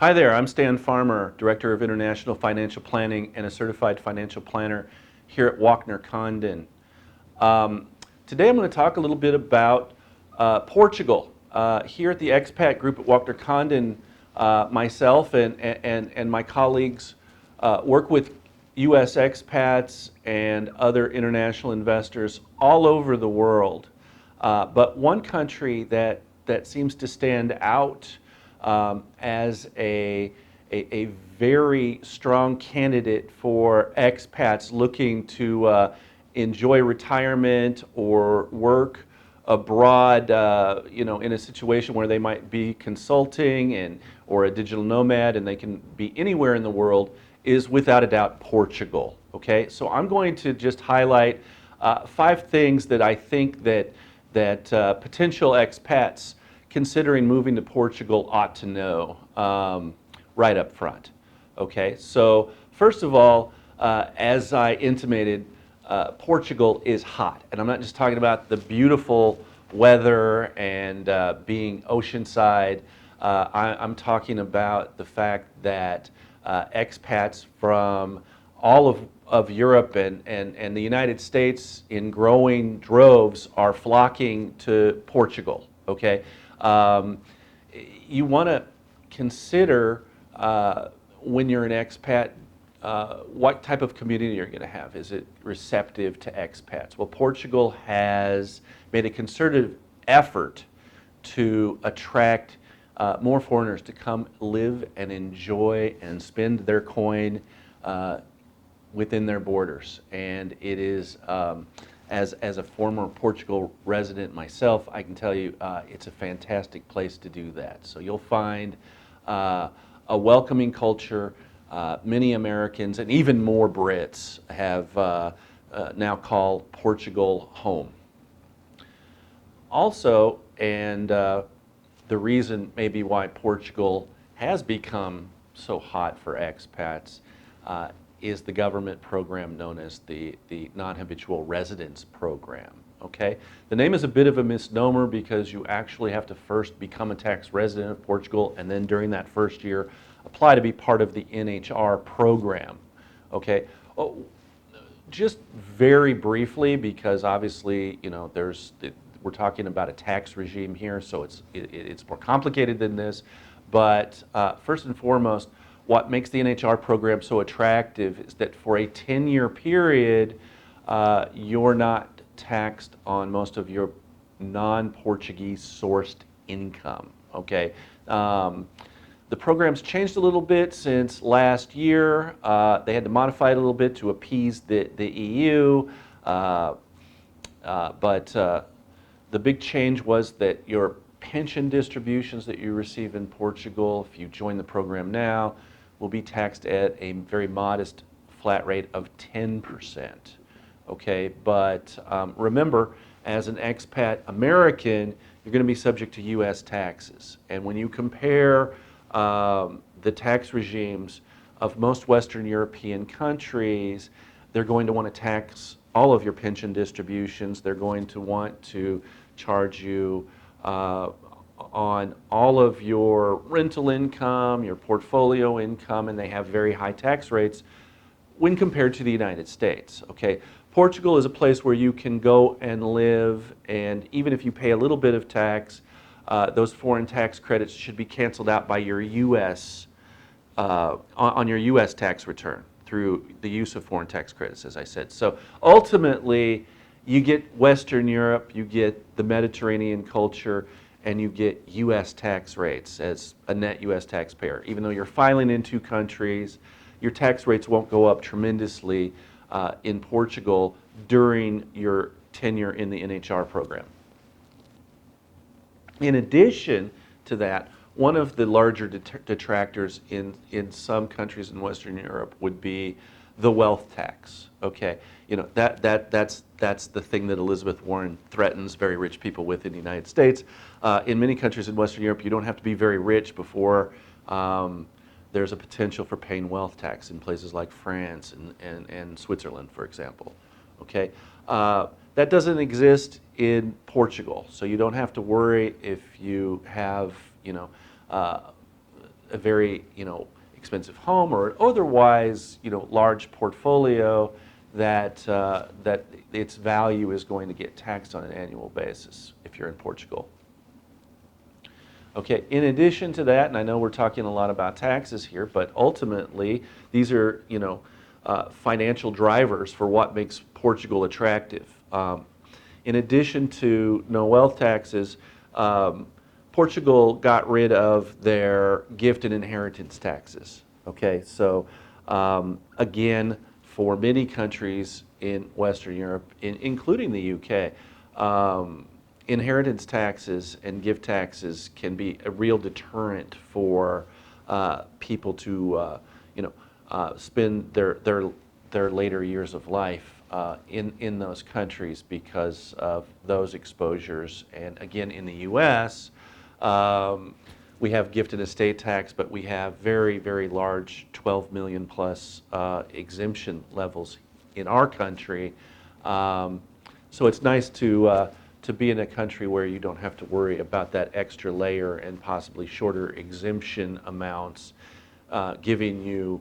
Hi there, I'm Stan Farmer, Director of International Financial Planning and a Certified Financial Planner here at Walkner Condon. Today I'm going to talk a little bit about Portugal. Here at the expat group at Walkner Condon, myself and my colleagues work with U.S. expats and other international investors all over the world. But one country that seems to stand out as a very strong candidate for expats looking to enjoy retirement or work abroad, in a situation where they might be consulting or a digital nomad, and they can be anywhere in the world, is without a doubt Portugal. Okay, so I'm going to just highlight 5 things that I think that potential expats considering moving to Portugal ought to know right up front. Okay, so first of all, as I intimated, Portugal is hot, and I'm not just talking about the beautiful weather and being oceanside. I'm talking about the fact that expats from all of Europe and the United States in growing droves are flocking to Portugal. Okay, you want to consider when you're an expat what type of community you're going to have. Is it receptive to expats? Well, Portugal has made a concerted effort to attract more foreigners to come live and enjoy and spend their coin within their borders. And it is, as a former Portugal resident myself, I can tell you it's a fantastic place to do that. So you'll find a welcoming culture. Many Americans and even more Brits have now called Portugal home. Also, and the reason maybe why Portugal has become so hot for expats is the government program known as the Non-Habitual Residence Program. Okay, the name is a bit of a misnomer because you actually have to first become a tax resident of Portugal, and then during that first year apply to be part of the NHR program. Okay, just very briefly, because obviously we're talking about a tax regime here, so it's more complicated than this. But first and foremost, what makes the NHR program so attractive is that for a 10-year period, you're not taxed on most of your non-Portuguese sourced income. Okay, the program's changed a little bit since last year. They had to modify it a little bit to appease the EU, but the big change was that your pension distributions that you receive in Portugal, if you join the program now, will be taxed at a very modest flat rate of 10%. Okay, but remember, as an expat American, you're going to be subject to U.S. taxes. And when you compare the tax regimes of most Western European countries, they're going to want to tax all of your pension distributions. They're going to want to charge you on all of your rental income, your portfolio income, and they have very high tax rates when compared to the United States. Okay, Portugal is a place where you can go and live, and even if you pay a little bit of tax, those foreign tax credits should be canceled out by your U.S. On your U.S. tax return through the use of foreign tax credits, as I said. So ultimately, you get Western Europe, you get the Mediterranean culture, and you get U.S. tax rates as a net U.S. taxpayer. Even though you're filing in 2 countries, your tax rates won't go up tremendously in Portugal during your tenure in the NHR program. In addition to that, one of the larger detractors in some countries in Western Europe would be the wealth tax. Okay, that's the thing that Elizabeth Warren threatens very rich people with in the United States. In many countries in Western Europe, you don't have to be very rich before there's a potential for paying wealth tax in places like France and Switzerland, for example. Okay, that doesn't exist in Portugal, so you don't have to worry if you have a very, expensive home or an otherwise, large portfolio that, that its value is going to get taxed on an annual basis if you're in Portugal. Okay, in addition to that, and I know we're talking a lot about taxes here, but ultimately these are, financial drivers for what makes Portugal attractive. In addition to no wealth taxes, Portugal got rid of their gift and inheritance taxes. Okay, so again, for many countries in Western Europe, including the UK, inheritance taxes and gift taxes can be a real deterrent for people to, spend their later years of life in those countries because of those exposures. And again, in the U.S., we have gift and estate tax, but we have very, very large 12 million plus exemption levels in our country. So it's nice to be in a country where you don't have to worry about that extra layer and possibly shorter exemption amounts, giving you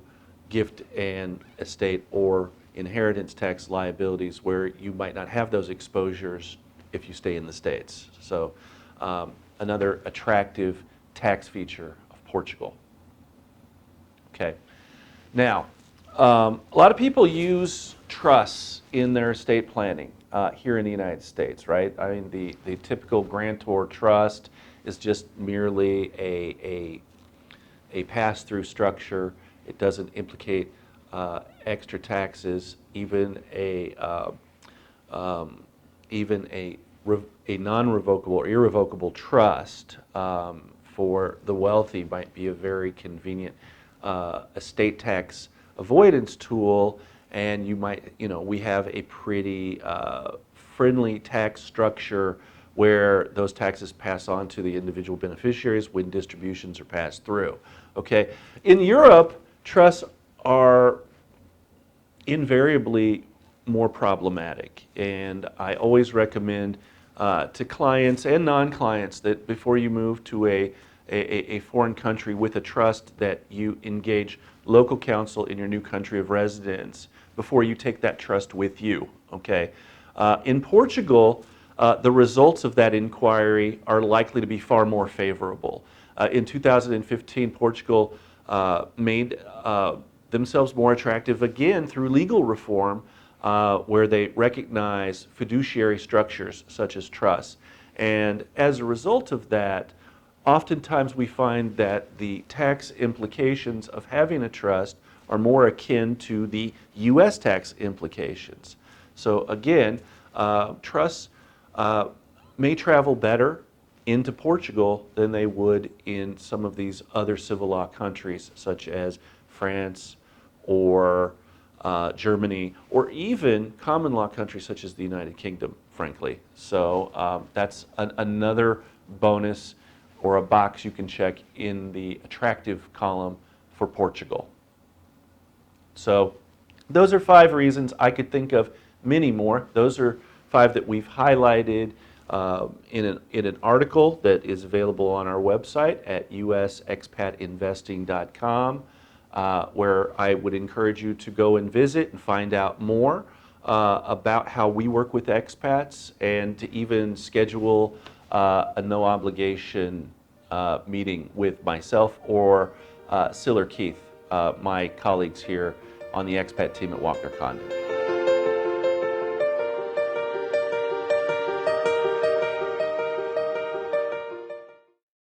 gift and estate or inheritance tax liabilities where you might not have those exposures if you stay in the States. So another attractive tax feature of Portugal. Okay. Now, a lot of people use trusts in their estate planning. Here in the United States, right? I mean, the typical grantor trust is just merely a pass-through structure. It doesn't implicate extra taxes. Even a non-revocable or irrevocable trust for the wealthy might be a very convenient estate tax avoidance tool. And you might, we have a pretty friendly tax structure where those taxes pass on to the individual beneficiaries when distributions are passed through. Okay, in Europe, trusts are invariably more problematic, and I always recommend to clients and non-clients that before you move to a foreign country with a trust, that you engage local counsel in your new country of residence before you take that trust with you, okay? In Portugal, the results of that inquiry are likely to be far more favorable. In 2015, Portugal made themselves more attractive again through legal reform, where they recognize fiduciary structures such as trusts. And as a result of that, oftentimes we find that the tax implications of having a trust are more akin to the U.S. tax implications. So again, trusts may travel better into Portugal than they would in some of these other civil law countries such as France or Germany, or even common law countries such as the United Kingdom, frankly. So that's another bonus or a box you can check in the attractive column for Portugal. So those are 5 reasons. I could think of many more. Those are 5 that we've highlighted in an article that is available on our website at usexpatinvesting.com, where I would encourage you to go and visit and find out more about how we work with expats, and to even schedule a no obligation meeting with myself or Siller Keith, my colleagues here on the expat team at Walkner Condon.